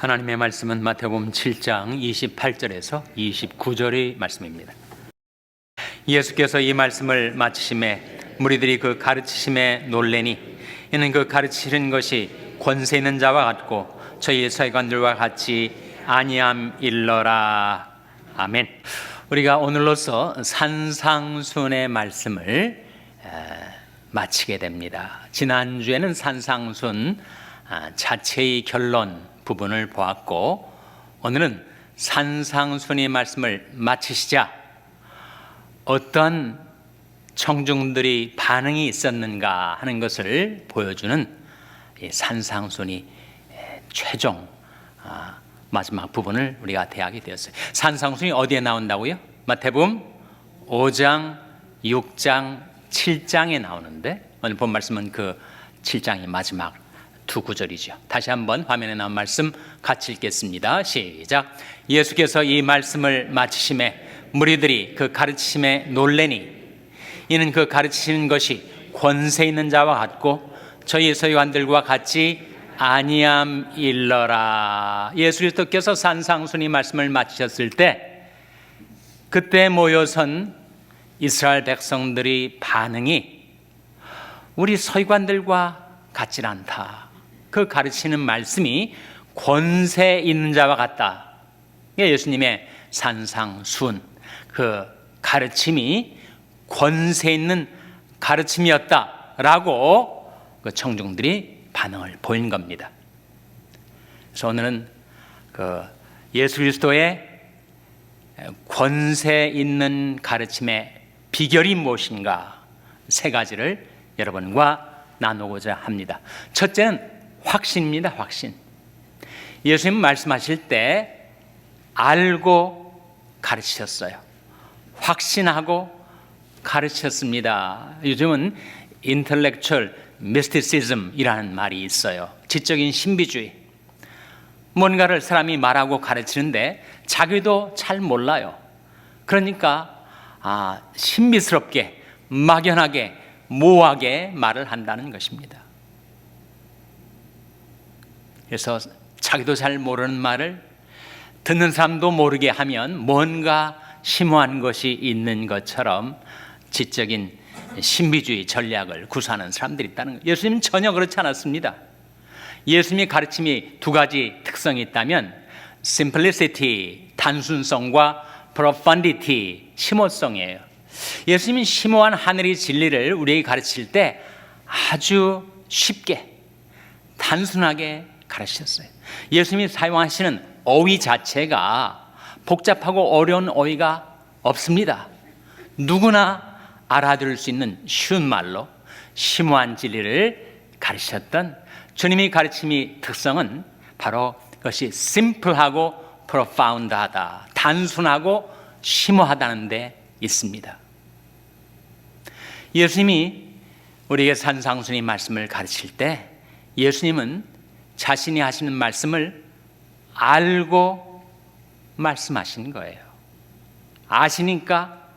하나님의 말씀은 마태복음 7장 28절에서 29절의 말씀입니다. 예수께서 이 말씀을 마치심에 무리들이 그 가르치심에 놀래니 이는 그 가르치시는 것이 권세 있는 자와 같고 저희 서기관들과 같이 아니함일러라. 아멘. 우리가 오늘로써 산상순의 말씀을 마치게 됩니다. 지난주에는 산상순 자체의 결론 부분을 보았고, 오늘은 산상순의 말씀을 마치시자 어떤 청중들이 반응이 있었는가 하는 것을 보여주는 산상순의 최종 마지막 부분을 우리가 대하게 되었어요. 산상순이 어디에 나온다고요? 마태복음 5장, 6장, 7장에 나오는데 오늘 본 말씀은 그 7장의 마지막 두 구절이죠. 다시 한번 화면에 나온 말씀 같이 읽겠습니다. 시작. 예수께서 이 말씀을 마치심에 무리들이 그 가르치심에 놀래니 이는 그 가르치시는 것이 권세 있는 자와 같고 저희 서기관들과 같이 아니함일러라. 예수 그리스도께서 산상순의 말씀을 마치셨을 때 그때 모여선 이스라엘 백성들의 반응이 우리 서기관들과 같질 않다. 그 가르치는 말씀이 권세 있는 자와 같다. 예수님의 산상순, 그 가르침이 권세 있는 가르침이었다라고 그 청중들이 반응을 보인 겁니다. 그래서 오늘은 그 예수 그리스도의 권세 있는 가르침의 비결이 무엇인가 세 가지를 여러분과 나누고자 합니다. 첫째는 확신입니다. 확신. 예수님 말씀하실 때 알고 가르치셨어요. 확신하고 가르치셨습니다. 요즘은 intellectual mysticism이라는 말이 있어요. 지적인 신비주의. 뭔가를 사람이 말하고 가르치는데 자기도 잘 몰라요. 그러니까 신비스럽게, 막연하게, 모호하게 말을 한다는 것입니다. 그래서 자기도 잘 모르는 말을 듣는 사람도 모르게 하면 뭔가 심오한 것이 있는 것처럼 지적인 신비주의 전략을 구사하는 사람들이 있다는 거예요. 예수님은 전혀 그렇지 않았습니다. 예수님의 가르침이 두 가지 특성이 있다면 simplicity, 단순성과 profundity, 심오성이에요. 예수님은 심오한 하늘의 진리를 우리에게 가르칠 때 아주 쉽게, 단순하게 가르치셨어요. 예수님이 사용하시는 어휘 자체가 복잡하고 어려운 어휘가 없습니다. 누구나 알아들을 수 있는 쉬운 말로 심오한 진리를 가르치셨던 주님의 가르침의 특성은 바로 그것이 심플하고 profound하다, 단순하고 심오하다는 데 있습니다. 예수님이 우리에게 산상순의 말씀을 가르칠 때 예수님은 자신이 하시는 말씀을 알고 말씀하신 거예요. 아시니까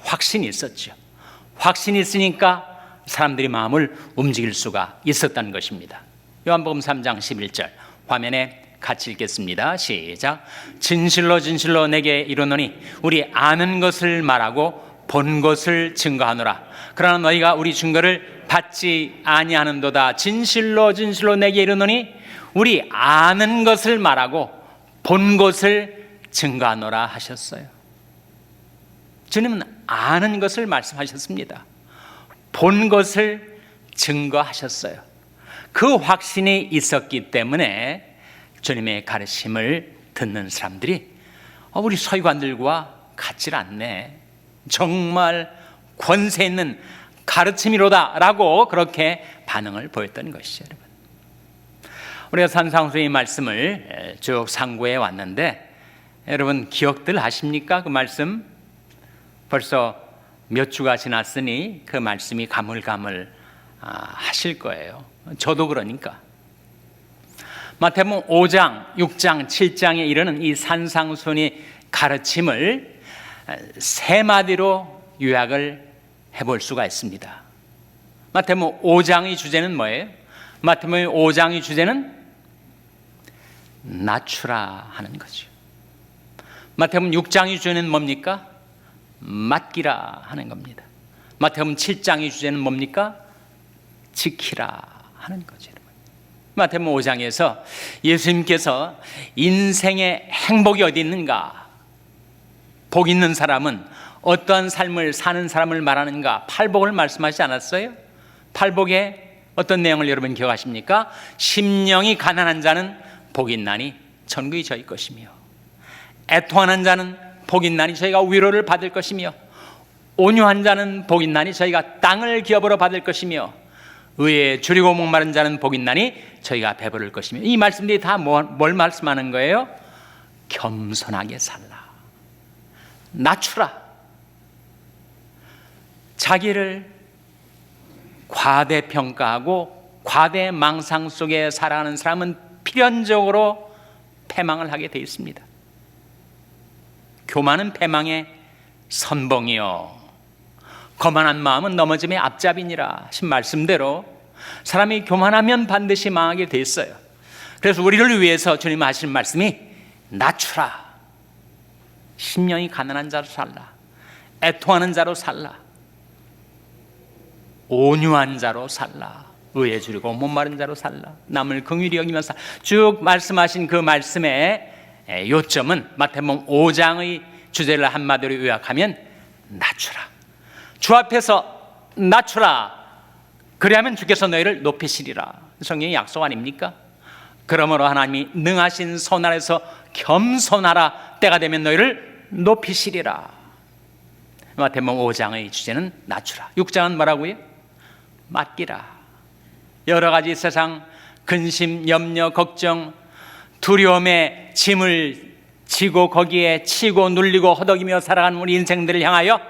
확신이 있었죠. 확신이 있으니까 사람들이 마음을 움직일 수가 있었다는 것입니다. 요한복음 3장 11절 화면에 같이 읽겠습니다. 시작. 진실로 진실로 내게 이르노니 우리 아는 것을 말하고 본 것을 증거하노라. 그러나 너희가 우리 증거를 받지 아니하는도다. 진실로 진실로 내게 이르노니 우리 아는 것을 말하고 본 것을 증거하노라 하셨어요. 주님은 아는 것을 말씀하셨습니다. 본 것을 증거하셨어요. 그 확신이 있었기 때문에 주님의 가르침을 듣는 사람들이 우리 서기관들과 같질 않네. 정말 권세 있는 가르침이로다라고 그렇게 반응을 보였던 것이죠. 여러분, 우리가 산상순의 말씀을 쭉 상고해 왔는데 여러분 기억들 하십니까? 그 말씀 벌써 몇 주가 지났으니 그 말씀이 가물가물 하실 거예요. 저도 그러니까. 마태복음 5장, 6장, 7장에 이르는 이 산상순의 가르침을 세 마디로 요약을 해볼 수가 있습니다. 마태복음 5장의 주제는 뭐예요? 마태복음 5장의 주제는 낮추라 하는 거죠. 마태복음 6장의 주제는 뭡니까? 맡기라 하는 겁니다. 마태복음 7장의 주제는 뭡니까? 지키라 하는 거죠. 마태복음 5장에서 예수님께서 인생의 행복이 어디 있는가, 복 있는 사람은 어떠한 삶을 사는 사람을 말하는가, 팔복을 말씀하시지 않았어요? 팔복의 어떤 내용을 여러분 기억하십니까? 심령이 가난한 자는 복이 있나니 천국이 저희 것이며, 애통하는 자는 복이 있나니 저희가 위로를 받을 것이며, 온유한 자는 복이 있나니 저희가 땅을 기업으로 받을 것이며, 의에 줄이고 목마른 자는 복이 있나니 저희가 배부를 것이며. 이 말씀들이 다 뭘 말씀하는 거예요? 겸손하게 살라, 낮추라. 자기를 과대평가하고 과대망상 속에 살아가는 사람은 필연적으로 패망을 하게 되어 있습니다. 교만은 패망의 선봉이요, 거만한 마음은 넘어짐의 앞잡이니라 하신 말씀대로 사람이 교만하면 반드시 망하게 되어 있어요. 그래서 우리를 위해서 주님 하신 말씀이 낮추라, 심령이 가난한 자로 살라, 애통하는 자로 살라, 온유한 자로 살라, 의에 줄이고 목마른 자로 살라, 남을 긍휼히 여기면서 쭉 말씀하신 그 말씀의 요점은 마태복음 5장의 주제를 한마디로 요약하면 낮추라, 주 앞에서 낮추라, 그리하면 주께서 너희를 높이시리라. 성경의 약속 아닙니까? 그러므로 하나님이 능하신 손 아래서 겸손하라, 때가 되면 너희를 높이시리라. 마태복음 5장의 주제는 낮추라. 6장은 뭐라고요? 맡기라. 여러 가지 세상 근심, 염려, 걱정, 두려움의 짐을 지고 거기에 치고 눌리고 허덕이며 살아가는 우리 인생들을 향하여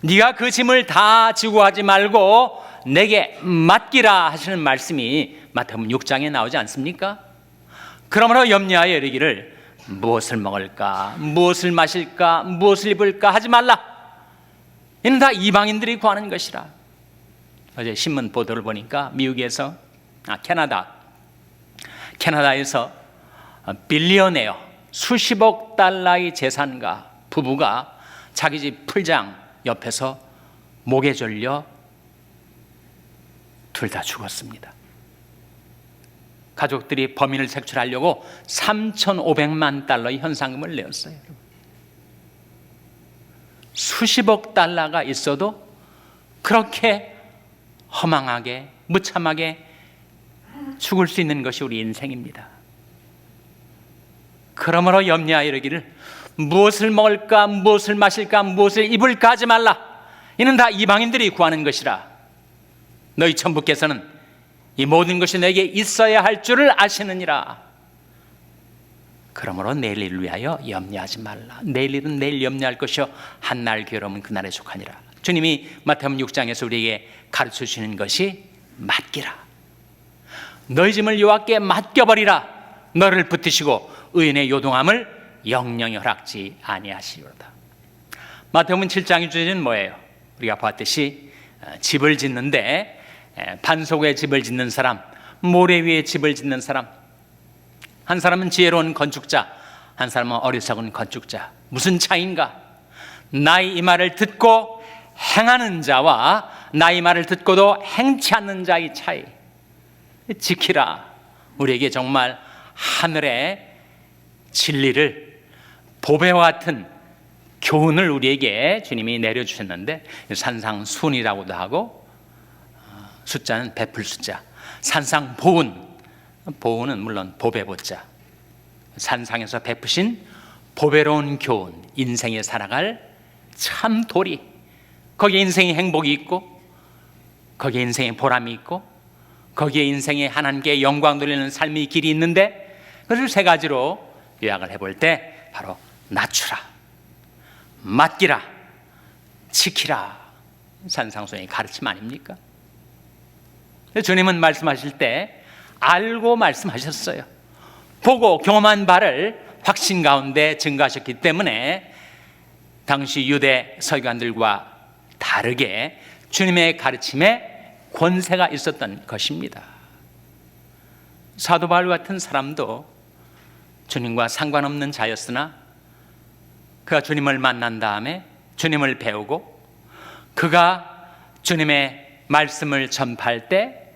네가 그 짐을 다 지고 하지 말고 내게 맡기라 하시는 말씀이 마태복음 6장에 나오지 않습니까? 그러므로 염려하여 이르기를 무엇을 먹을까, 무엇을 마실까, 무엇을 입을까 하지 말라. 이는 다 이방인들이 구하는 것이라. 어제 신문 보도를 보니까 미국에서 캐나다에서 빌리어네어 수십억 달러의 재산가 부부가 자기 집 풀장 옆에서 목에 졸려 둘 다 죽었습니다. 가족들이 범인을 색출하려고 3,500만 달러의 현상금을 내었어요. 수십억 달러가 있어도 그렇게 허망하게 무참하게 죽을 수 있는 것이 우리 인생입니다. 그러므로 염려하여 이르기를 무엇을 먹을까, 무엇을 마실까, 무엇을 입을까 하지 말라. 이는 다 이방인들이 구하는 것이라. 너희 천부께서는 이 모든 것이 너에게 있어야 할 줄을 아시느니라. 그러므로 내일 일을 위하여 염려하지 말라. 내일 일은 내일 염려할 것이요 한날 괴로움은 그날에 족하니라. 주님이 마태복음 6장에서 우리에게 가르쳐 주시는 것이 맡기라. 너희 짐을 여호와께 맡겨버리라. 너를 붙드시고 의인의 요동함을 영영히 허락지 아니하시리로다. 마태복음 7장의 주제는 뭐예요? 우리가 봤듯이 집을 짓는데 반석 위에 집을 짓는 사람, 모래 위에 집을 짓는 사람, 한 사람은 지혜로운 건축자, 한 사람은 어리석은 건축자. 무슨 차이인가? 나의 이 말을 듣고 행하는 자와 나의 말을 듣고도 행치 않는 자의 차이. 지키라. 우리에게 정말 하늘의 진리를, 보배와 같은 교훈을 우리에게 주님이 내려주셨는데, 산상순이라고도 하고, 숫자는 베풀 숫자, 산상보은, 보은은 물론 보배보자, 산상에서 베푸신 보배로운 교훈, 인생에 살아갈 참 도리, 거기에 인생의 행복이 있고, 거기에 인생의 보람이 있고, 거기에 인생의 하나님께 영광 돌리는 삶의 길이 있는데, 그것을 세 가지로 요약을 해볼 때 바로 낮추라, 맡기라, 지키라, 산상순의 가르침 아닙니까? 주님은 말씀하실 때 알고 말씀하셨어요. 보고 경험한 바를 확신 가운데 증거하셨기 때문에 당시 유대 서기관들과 다르게 주님의 가르침에 권세가 있었던 것입니다. 사도 바울 같은 사람도 주님과 상관없는 자였으나 그가 주님을 만난 다음에 주님을 배우고 그가 주님의 말씀을 전파할 때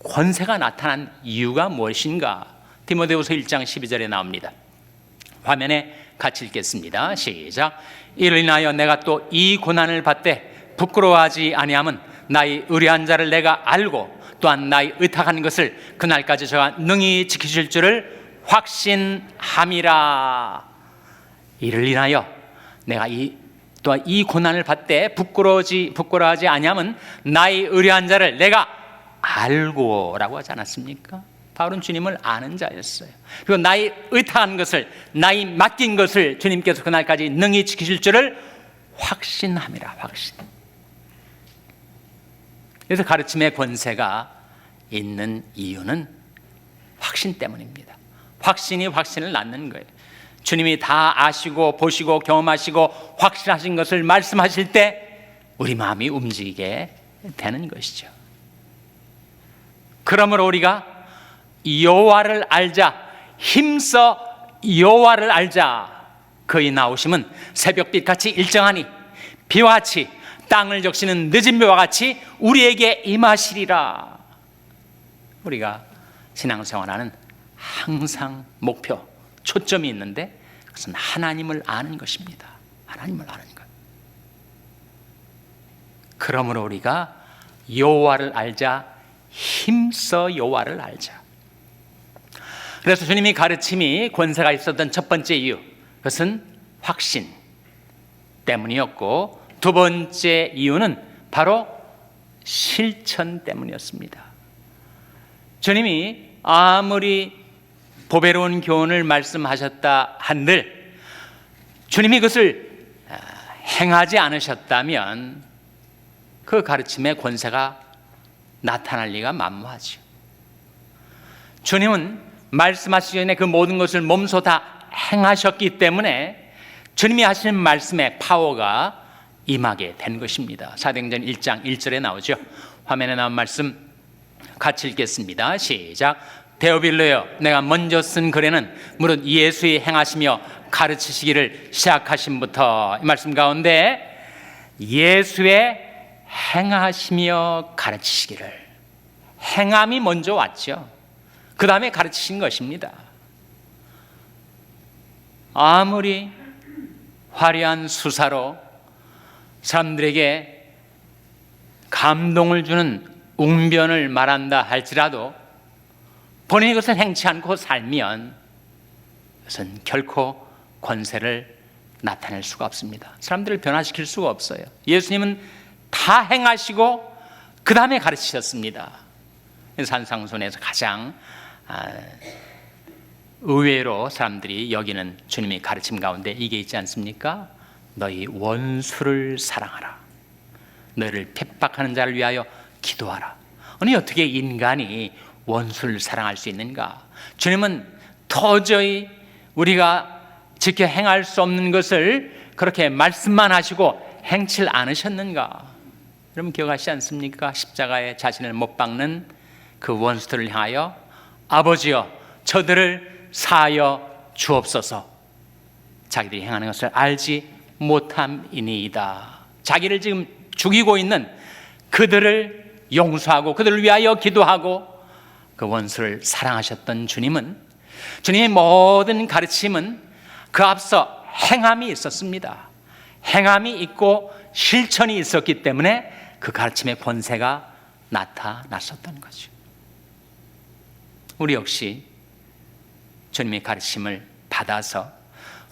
권세가 나타난 이유가 무엇인가? 디모데후서 1장 12절에 나옵니다. 화면에 같이 읽겠습니다. 시작. 이를 인하여 내가 또 이 고난을 받되 부끄러워하지 아니함은 나의 의뢰한 자를 내가 알고 또한 나의 의탁한 것을 그날까지 저가 능히 지키실 줄을 확신함이라. 이를 인하여 내가 또한 이 고난을 받되 부끄러워하지 아니함은 나의 의뢰한 자를 내가 알고라고 하지 않았습니까? 바울은 주님을 아는 자였어요. 그리고 나의 의탁한 것을, 나의 맡긴 것을 주님께서 그날까지 능히 지키실 줄을 확신함이라. 확신. 그래서 가르침의 권세가 있는 이유는 확신 때문입니다. 확신이 확신을 낳는 거예요. 주님이 다 아시고 보시고 경험하시고 확실하신 것을 말씀하실 때 우리 마음이 움직이게 되는 것이죠. 그러므로 우리가 여호와를 알자, 힘써 여호와를 알자. 그의 나오심은 새벽빛같이 일정하니 비와 같이 땅을 적시는 늦은 비와 같이 우리에게 임하시리라. 우리가 신앙생활하는 항상 목표, 초점이 있는데 그것은 하나님을 아는 것입니다. 하나님을 아는 것. 그러므로 우리가 여호와를 알자, 힘써 여호와를 알자. 그래서 주님이 가르침이 권세가 있었던 첫 번째 이유, 그것은 확신 때문이었고, 두 번째 이유는 바로 실천 때문이었습니다. 주님이 아무리 보배로운 교훈을 말씀하셨다 한들 주님이 그것을 행하지 않으셨다면 그 가르침의 권세가 나타날 리가 만무하죠. 주님은 말씀하시기 전에 그 모든 것을 몸소 다 행하셨기 때문에 주님이 하시는 말씀의 파워가 임하게 된 것입니다. 사도행전 1장 1절에 나오죠. 화면에 나온 말씀 같이 읽겠습니다. 시작. 데오빌로여, 내가 먼저 쓴 글에는 무릇 예수의 행하시며 가르치시기를 시작하심부터, 이 말씀 가운데 예수의 행하시며 가르치시기를, 행함이 먼저 왔죠. 그 다음에 가르치신 것입니다. 아무리 화려한 수사로 사람들에게 감동을 주는 웅변을 말한다 할지라도 본인이 그것을 행치 않고 살면 그것은 결코 권세를 나타낼 수가 없습니다. 사람들을 변화시킬 수가 없어요. 예수님은 다 행하시고 그 다음에 가르치셨습니다. 산상순에서 가장 의외로 사람들이 여기는 주님의 가르침 가운데 이게 있지 않습니까? 너희 원수를 사랑하라. 너희를 핍박하는 자를 위하여 기도하라. 아니, 어떻게 인간이 원수를 사랑할 수 있는가? 주님은 도저히 우리가 지켜 행할 수 없는 것을 그렇게 말씀만 하시고 행치 않으셨는가? 여러분 기억하시지 않습니까? 십자가에 자신을 못 박는 그 원수들을 향하여 아버지여 저들을 사하여 주옵소서. 자기들이 행하는 것을 알지 못함이니이다. 자기를 지금 죽이고 있는 그들을 용서하고 그들을 위하여 기도하고 그 원수를 사랑하셨던 주님은, 주님의 모든 가르침은 그 앞서 행함이 있었습니다. 행함이 있고 실천이 있었기 때문에 그 가르침의 권세가 나타났었던 거죠. 우리 역시 주님의 가르침을 받아서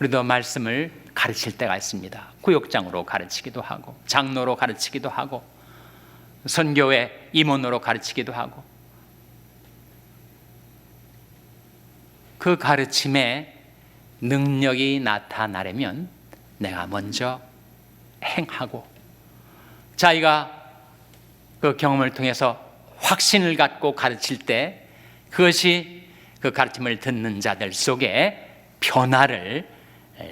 우리도 말씀을 가르칠 때가 있습니다. 구역장으로 가르치기도 하고, 장로로 가르치기도 하고, 선교회 임원으로 가르치기도 하고, 그 가르침에 능력이 나타나려면 내가 먼저 행하고, 자기가 그 경험을 통해서 확신을 갖고 가르칠 때 그것이 그 가르침을 듣는 자들 속에 변화를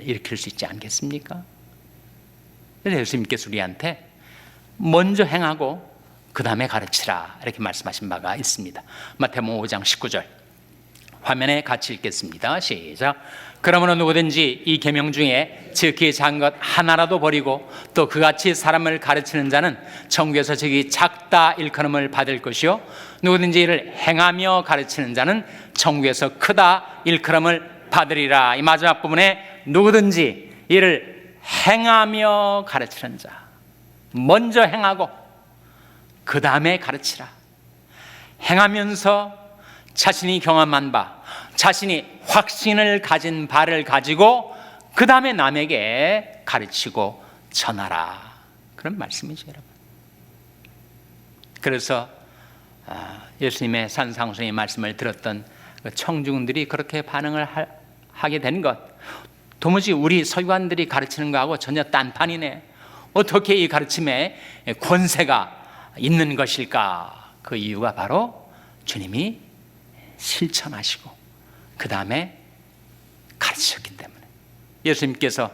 일으킬 수 있지 않겠습니까? 그래서 예수님께서 우리한테 먼저 행하고 그 다음에 가르치라 이렇게 말씀하신 바가 있습니다. 마태복음 5장 19절 화면에 같이 읽겠습니다. 시작. 그러므로 누구든지 이 계명 중에 지극히 작은 것 하나라도 버리고 또 그같이 사람을 가르치는 자는 천국에서 지극히 작다 일컬음을 받을 것이요 누구든지 이를 행하며 가르치는 자는 천국에서 크다 일컬음을 받으리라. 이 마지막 부분에 누구든지 이를 행하며 가르치는 자, 먼저 행하고 그 다음에 가르치라. 행하면서 자신이 경험한 바, 자신이 확신을 가진 바를 가지고 그 다음에 남에게 가르치고 전하라. 그런 말씀이죠, 여러분. 그래서 예수님의 산상수의 말씀을 들었던 청중들이 그렇게 반응을 하게 된 것, 도무지 우리 서기관들이 가르치는 거하고 전혀 딴판이네. 어떻게 이 가르침에 권세가 있는 것일까? 그 이유가 바로 주님이 실천하시고 그 다음에 가르치셨기 때문에. 예수님께서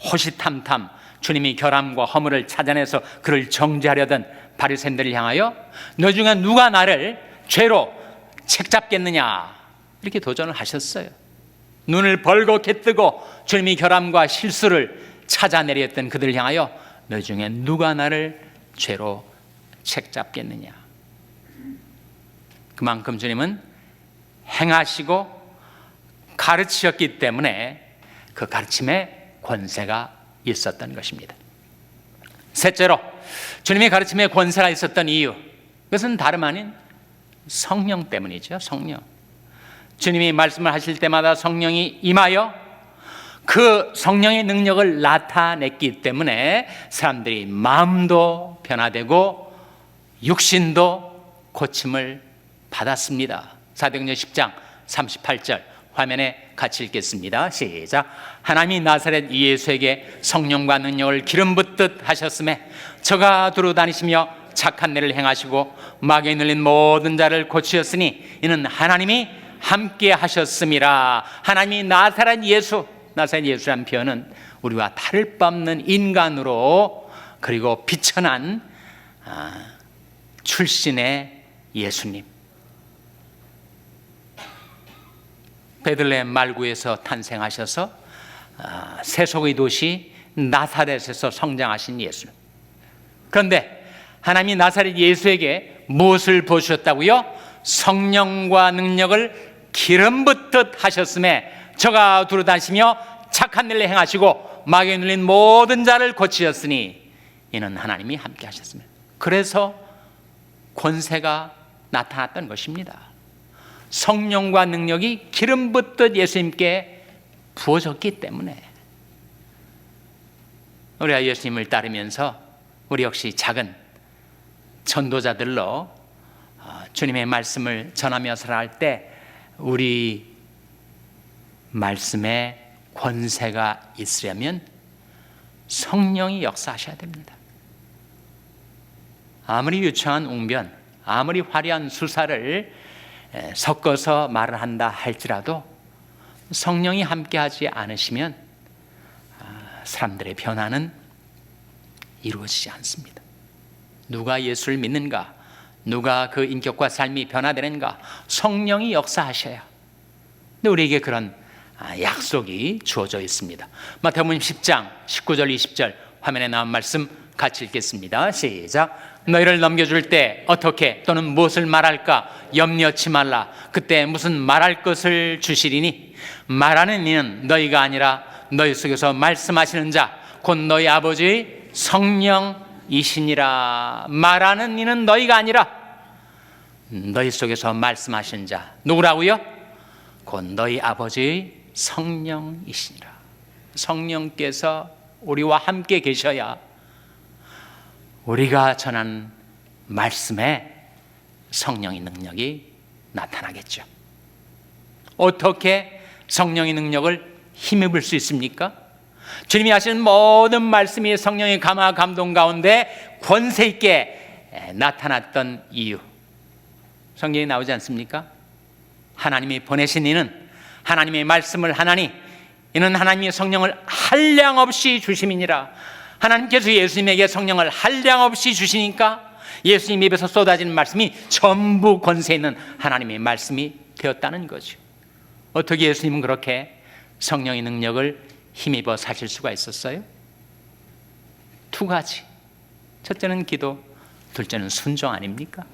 호시탐탐 주님이 결함과 허물을 찾아내서 그를 정죄하려던 바리새인들을 향하여 너 중에 누가 나를 죄로 책잡겠느냐 이렇게 도전을 하셨어요. 눈을 벌겋게 뜨고 주님이 결함과 실수를 찾아내려 했던 그들을 향하여 너 중에 누가 나를 죄로 책잡겠느냐. 그만큼 주님은 행하시고 가르치셨기 때문에 그 가르침에 권세가 있었던 것입니다. 셋째로 주님의 가르침에 권세가 있었던 이유, 그것은 다름 아닌 성령 때문이죠. 성령. 주님이 말씀을 하실 때마다 성령이 임하여 그 성령의 능력을 나타냈기 때문에 사람들이 마음도 변화되고 육신도 고침을 받았습니다. 사도행전 10장 38절 화면에 같이 읽겠습니다. 시작. 하나님이 나사렛 예수에게 성령과 능력을 기름 붓듯 하셨음에 저가 두루 다니시며 착한 일을 행하시고 마귀에 눌린 모든 자를 고치셨으니 이는 하나님이 함께 하셨음이라. 하나님이 나사렛 예수라는 표현은 우리와 다를 바 없는 인간으로 그리고 비천한 출신의 예수님, 베들레헴 말구에서 탄생하셔서 세속의 도시 나사렛에서 성장하신 예수. 그런데 하나님이 나사렛 예수에게 무엇을 보셨다고요? 성령과 능력을 기름 붓듯 하셨음에 저가 두루다니시며 착한 일을 행하시고 마귀에 눌린 모든 자를 고치셨으니 이는 하나님이 함께 하셨습니다. 그래서 권세가 나타났던 것입니다. 성령과 능력이 기름 붓듯 예수님께 부어졌기 때문에 우리가 예수님을 따르면서 우리 역시 작은 전도자들로 주님의 말씀을 전하며 살아갈 때 우리 말씀에 권세가 있으려면 성령이 역사하셔야 됩니다. 아무리 유창한 웅변, 아무리 화려한 수사를 섞어서 말을 한다 할지라도 성령이 함께하지 않으시면 사람들의 변화는 이루어지지 않습니다. 누가 예수를 믿는가? 누가 그 인격과 삶이 변화되는가? 성령이 역사하셔야. 근데 우리에게 그런 약속이 주어져 있습니다. 마태복음 10장 19절 20절 화면에 나온 말씀 같이 읽겠습니다. 시작. 너희를 넘겨줄 때 어떻게 또는 무엇을 말할까 염려치 말라. 그때 무슨 말할 것을 주시리니 말하는 이는 너희가 아니라 너희 속에서 말씀하시는 자 곧 너희 아버지의 성령이시니라. 말하는 이는 너희가 아니라 너희 속에서 말씀하시는 자 누구라고요? 곧 너희 아버지의 성령이시니라. 성령께서 우리와 함께 계셔야 우리가 전한 말씀에 성령의 능력이 나타나겠죠. 어떻게 성령의 능력을 힘입을 수 있습니까? 주님이 하시는 모든 말씀이 성령의 감화 감동 가운데 권세 있게 나타났던 이유, 성경에 나오지 않습니까? 하나님이 보내신 이는 하나님의 말씀을 하나니 이는 하나님의 성령을 한량없이 주심이니라. 하나님께서 예수님에게 성령을 한량없이 주시니까 예수님 입에서 쏟아지는 말씀이 전부 권세 있는 하나님의 말씀이 되었다는 거죠. 어떻게 예수님은 그렇게 성령의 능력을 힘입어 사실 수가 있었어요? 두 가지. 첫째는 기도, 둘째는 순종 아닙니까?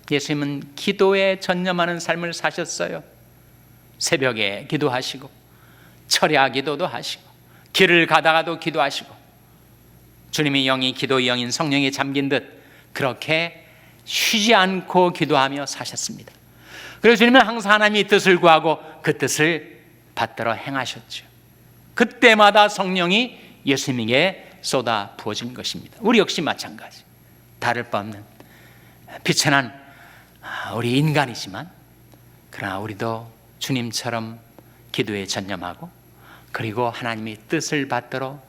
예수님은 기도에 전념하는 삶을 사셨어요. 새벽에 기도하시고 철야 기도도 하시고 길을 가다가도 기도하시고 주님의 영이 기도의 영인 성령에 잠긴 듯 그렇게 쉬지 않고 기도하며 사셨습니다. 그래서 주님은 항상 하나님의 뜻을 구하고 그 뜻을 받들어 행하셨죠. 그때마다 성령이 예수님에게 쏟아 부어진 것입니다. 우리 역시 마찬가지. 다를 바 없는 비천한 우리 인간이지만 그러나 우리도 주님처럼 기도에 전념하고 그리고 하나님의 뜻을 받들어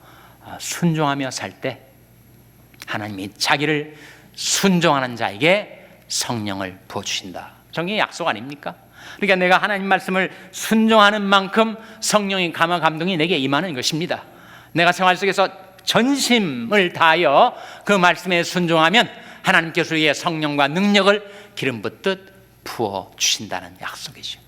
순종하며 살 때 하나님이 자기를 순종하는 자에게 성령을 부어주신다. 성령의 약속 아닙니까? 그러니까 내가 하나님 말씀을 순종하는 만큼 성령의 감화 감동이 내게 임하는 것입니다. 내가 생활 속에서 전심을 다하여 그 말씀에 순종하면 하나님께서 우리의 성령과 능력을 기름 붓듯 부어주신다는 약속이죠.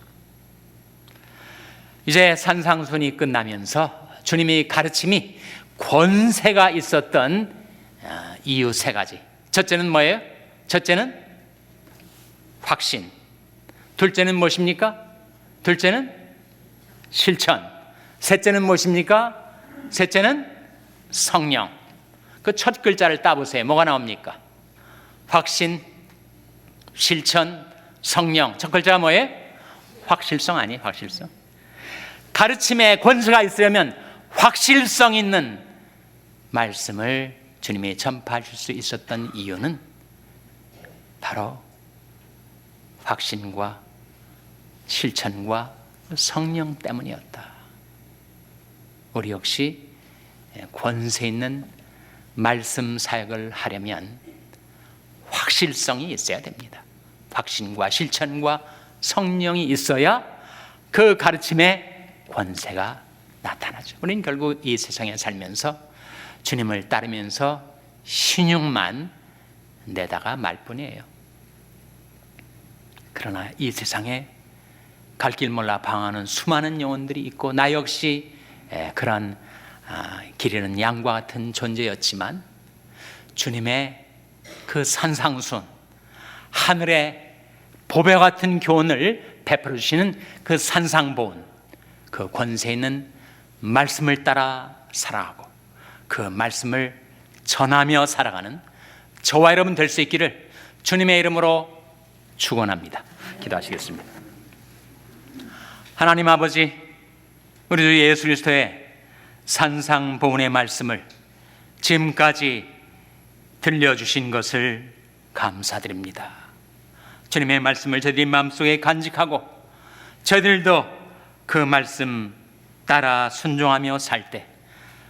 이제 산상순이 끝나면서 주님의 가르침이 권세가 있었던 이유 세 가지. 첫째는 뭐예요? 첫째는 확신. 둘째는 무엇입니까? 둘째는 실천. 셋째는 무엇입니까? 셋째는 성령. 그 첫 글자를 따보세요. 뭐가 나옵니까? 확신, 실천, 성령. 첫 글자가 뭐예요? 확실성 아니에요? 확실성. 가르침에 권세가 있으려면 확실성 있는 말씀을 주님이 전파하실 수 있었던 이유는 바로 확신과 실천과 성령 때문이었다. 우리 역시 권세 있는 말씀 사역을 하려면 확실성이 있어야 됩니다. 확신과 실천과 성령이 있어야 그 가르침에 권세가 나타나죠. 우리는 결국 이 세상에 살면서 주님을 따르면서 신용만 내다가 말 뿐이에요. 그러나 이 세상에 갈 길 몰라 방황하는 수많은 영혼들이 있고 나 역시 그런 길 잃은 양과 같은 존재였지만 주님의 그 산상순, 하늘의 보배 같은 교훈을 베풀어 주시는 그 산상보훈, 그 권세 있는 말씀을 따라 살아가고 그 말씀을 전하며 살아가는 저와 여러분 될 수 있기를 주님의 이름으로 축원합니다. 기도하시겠습니다. 하나님 아버지, 우리 주 예수 그리스도의 산상보훈의 말씀을 지금까지 들려주신 것을 감사드립니다. 주님의 말씀을 저희들이 마음속에 간직하고 저희들도 그 말씀 따라 순종하며 살 때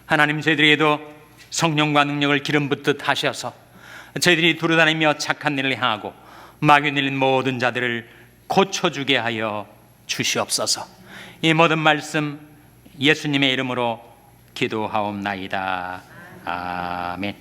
하나님 저희들에게도 성령과 능력을 기름 붓듯 하셔서 저희들이 두루다니며 착한 일을 향하고 마귀 늘린 모든 자들을 고쳐주게 하여 주시옵소서. 이 모든 말씀 예수님의 이름으로 기도하옵나이다. 아멘.